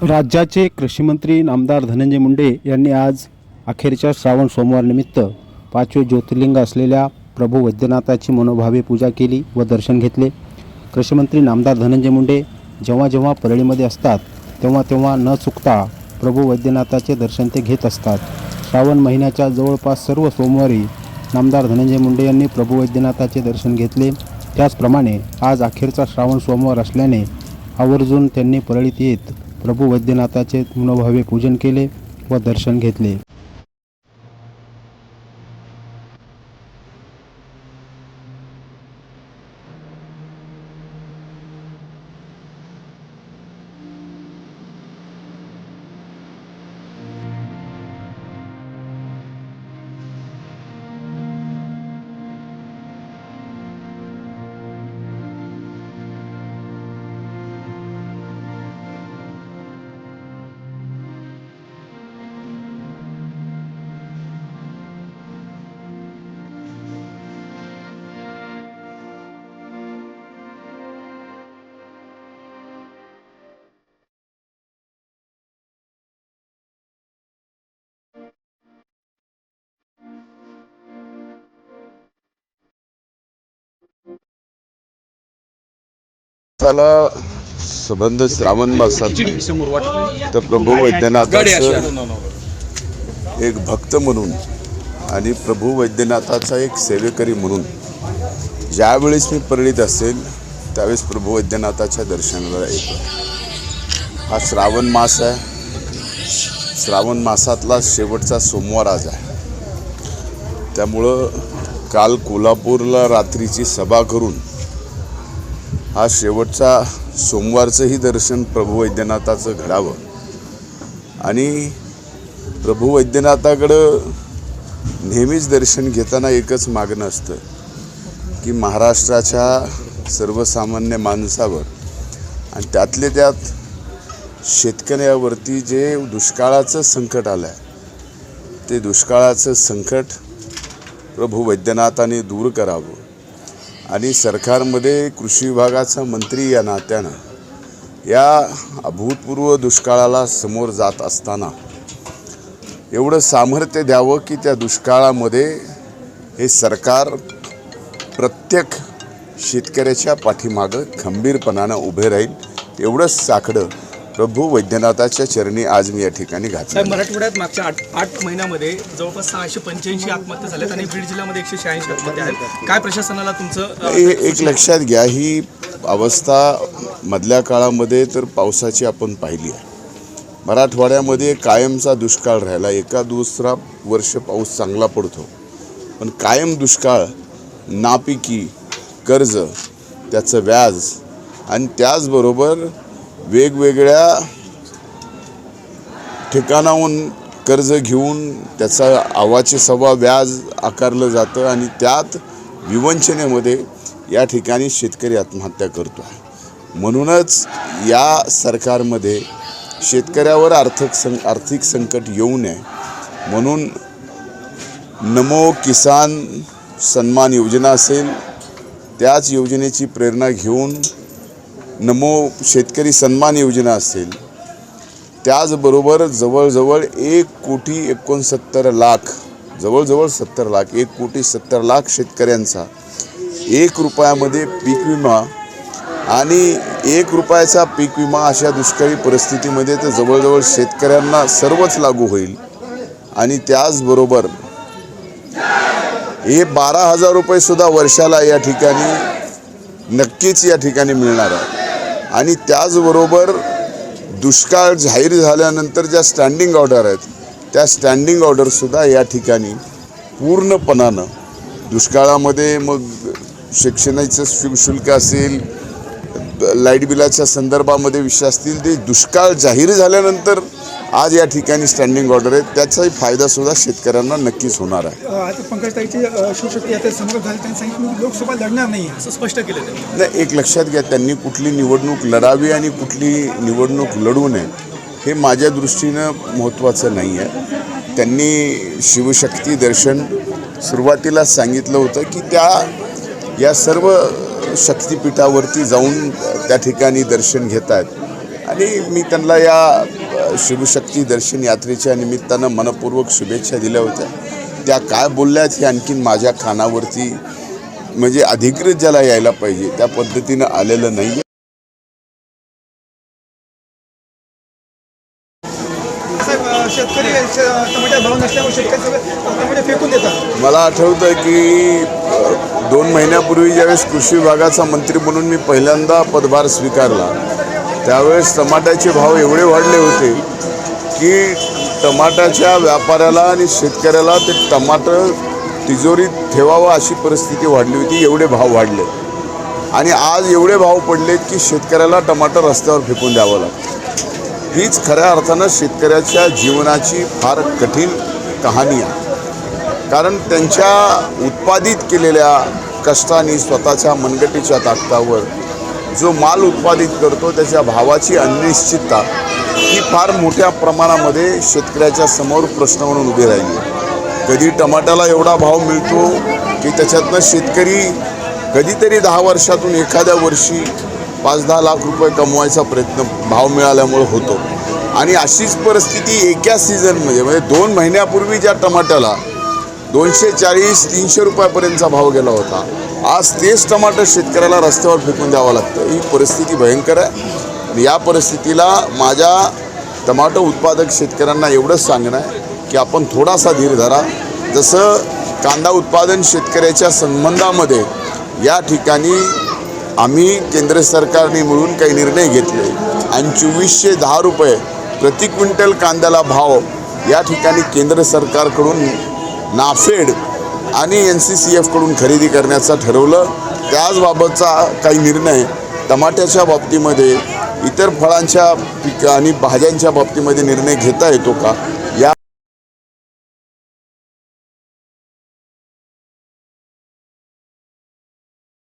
राज्याचे कृषी मंत्री नामदार धनंजय मुंडे यांनी आज अखेरच्या श्रावण सोमवारनिमित्त 5वे ज्योतिर्लिंग असलेल्या प्रभू वैद्यनाथाची मनोभावे पूजा केली व दर्शन घेतले। कृषी मंत्री नामदार धनंजय मुंडे जेव्हा जेव्हा परळीमध्ये असतात तेव्हा तेव्हा न चुकता प्रभू वैद्यनाथाचे दर्शन ते घेत असतात। श्रावण महिन्याच्या जवळपास सर्व सोमवारी नामदार धनंजय मुंडे यांनी प्रभू वैद्यनाथाचे दर्शन घेतले। त्याचप्रमाणे आज अखेरचा श्रावण सोमवार असल्याने आवर्जून त्यांनी परळीत येत प्रभू वैद्यनाथाचे मनोभावे पूजन केले व दर्शन घेतले। त्याला संबंध श्रावण मासात तर प्रभू वैद्यनाथाचं एक भक्त म्हणून आणि प्रभू वैद्यनाथाचा एक सेवेकरी म्हणून ज्यावेळेस मी परळीत असेल त्यावेळेस प्रभू वैद्यनाथाच्या दर्शनाला येतो। हा श्रावण मास आहे, श्रावण मासातला शेवटचा सोमवार आज आहे। त्यामुळं काल कोल्हापूरला रात्रीची सभा करून हा शेवटचा सोमवारचंही दर्शन प्रभू वैद्यनाथाचं घडावं आणि प्रभू वैद्यनाथाकडं नेहमीच दर्शन घेताना एकच मागणं असतं की महाराष्ट्राच्या सर्वसामान्य माणसावर आणि त्यातले त्यात शेतकऱ्यावरती जे दुष्काळाचं संकट आलं आहे ते दुष्काळाचं संकट प्रभू वैद्यनाथाने दूर करावं आणि सरकारमध्ये कृषी विभागाचा मंत्री या नात्यानं या अभूतपूर्व दुष्काळाला समोर जात असताना एवढं सामर्थ्य द्यावं की त्या दुष्काळामध्ये हे सरकार प्रत्येक शेतकऱ्याच्या पाठीमागं खंबीरपणानं उभे राहील एवढंच साकडं प्रभू वैद्यनाथाच्या चरणी आज मी या ठिकाणी घातलं। मराठवाड्यात मागच्या आठ महिन्यामध्ये जवळपास 685 आत्महत्या झाल्यात आणि बीड जिल्ह्यामध्ये 186 आत्महत्या आहेत। काय प्रशासनाला तुमचं एक लक्षात घ्या, ही अवस्था मधल्या काळामध्ये तर पावसाची आपण पाहिली आहे। मराठवाड्यामध्ये कायमचा दुष्काळ राहिला, एका दुसरा वर्ष पाऊस चांगला पडतो पण कायम दुष्काळ, नापिकी, कर्ज, त्याचं व्याज आणि त्याचबरोबर वेगवेगळ्या ठिकाणाहून कर्ज घेऊन त्याचा आवाचे सव्वा व्याज आकारलं जातं आणि त्यात विवंचनेमध्ये या ठिकाणी शेतकरी आत्महत्या करतो आहे। म्हणूनच या सरकारमध्ये शेतकऱ्यावर आर्थिक संकट येऊ नये म्हणून नमो किसान सन्मान योजना असेल, त्याच योजनेची प्रेरणा घेऊन नमो शेतकरी सन्मान योजना असेल, त्याचबरोबर जवळजवळ 1,69,00,000 जवळजवळ 70 लाख 1,70,00,000 शेतकऱ्यांचा 1 रुपयामध्ये पीक विमा आणि 1 रुपयाचा पीक विमा अशा दुष्काळी परिस्थितीमध्ये तर जवळजवळ शेतकऱ्यांना सर्वच लागू होईल आणि त्याचबरोबर हे 12,000 रुपये सुद्धा वर्षाला या ठिकाणी नक्कीच या ठिकाणी मिळणार आहे आणि त्याचबरोबर दुष्काळ जाहीर झाल्यानंतर ज्या स्टँडिंग ऑर्डर आहेत त्या स्टँडिंग ऑर्डरसुद्धा या ठिकाणी पूर्णपणानं दुष्काळामध्ये मग शिक्षणाचं शुल्क असेल, लाईट बिलाच्या संदर्भामध्ये विषय असतील, ते दुष्काळ जाहीर झाल्यानंतर आज या ठिकाणी स्टँडिंग ऑर्डर आहेत, त्याचाही फायदासुद्धा शेतकऱ्यांना नक्कीच होणार आहे। आता पंकजताईची शिवशक्ती यात्रा समोर झाली, त्यांनी सांगितलं लोकसभा लढणार नाही असं स्पष्ट केलं त्यांनी। नाही, एक लक्षात घ्या, त्यांनी कुठली निवडणूक लढावी आणि कुठली निवडणूक लढू नये हे माझ्या दृष्टीनं महत्त्वाचं नाही आहे। त्यांनी शिवशक्ती दर्शन सुरुवातीला सांगितलं होतं की त्या या सर्व शक्तिपीठावरती जाऊन त्या ठिकाणी दर्शन घेत आहेत आणि मी त्यांना या शिवशक्ती दर्शन यात्रेच्या निमित्तानं मनपूर्वक शुभेच्छा दिल्या होत्या. त्या काय बोलल्यात हे आणखीन माझ्या कानावरती म्हणजे अधिकृत ज्याला यायला पाहिजे त्या पद्धतीनं आलेलं नाही. साहेब, शेतकरी टमाटे भाव नसल्यामुळे शेतकरी सगळे टमाटे फेकून देतात. मला आठवतं की 2 महिन्यापूर्वी ज्यावेळेस कृषी विभागाचा मंत्री म्हणून मी पहिल्यांदा पदभार स्वीकारला त्यावेळेस टमाट्याचे भाव एवढे वाढले होते की टमाट्याच्या व्यापाऱ्याला आणि शेतकऱ्याला ते टमाटर तिजोरीत ठेवावं अशी परिस्थिती वाढली होती. एवढे भाव वाढले आणि आज एवढे भाव पडलेत की शेतकऱ्याला टमाटर रस्त्यावर फेकून द्यावं लागतं. हीच खऱ्या अर्थानं शेतकऱ्याच्या जीवनाची फार कठीण कहाणी आहे. कारण त्यांच्या उत्पादित केलेल्या कष्टाने स्वतःच्या मनगटीच्या ताकदावर जो माल उत्पादित करतो त्याच्या भावाची अनिश्चितता ही फार मोठ्या प्रमाणामध्ये शेतकऱ्याच्या समोर प्रश्न म्हणून उभी राहिली. कधी टमाट्याला एवढा भाव मिळतो की त्याच्यातनं शेतकरी कधीतरी 10 वर्षातून एखाद्या वर्षी 5-10 लाख रुपये कमवायचा प्रयत्न भाव मिळाल्यामुळे होतो. आणि अशीच परिस्थिती एका सीझनमध्ये म्हणजे 2 महिन्यापूर्वी ज्या टमाट्याला 240-300 रुपयापर्यंतचा भाव गेला होता आज तेच टमाटर शेतकऱ्याला रस्त्यावर फेकून द्यावं लागतं. ही परिस्थिती भयंकर आहे. आणि या परिस्थितीला माझ्या टमाटो उत्पादक शेतकऱ्यांना एवढंच सांगणं आहे की आपण थोडासा धीर धरा. जसं कांदा उत्पादन शेतकऱ्याच्या संबंधामध्ये या ठिकाणी आम्ही केंद्र सरकारने मिळून काही निर्णय घेतले आणि 2410 रुपये प्रति क्विंटल कांद्याला भाव या ठिकाणी केंद्र सरकारकडून नाफेड आणि NCCF कडून खरेदी करण्याचा ठरवलं. त्याचबाबतचा काही निर्णय टमाट्याच्या बाबतीमध्ये इतर फळांच्या आणि भाज्यांच्या बाबतीमध्ये निर्णय घेता येतो का या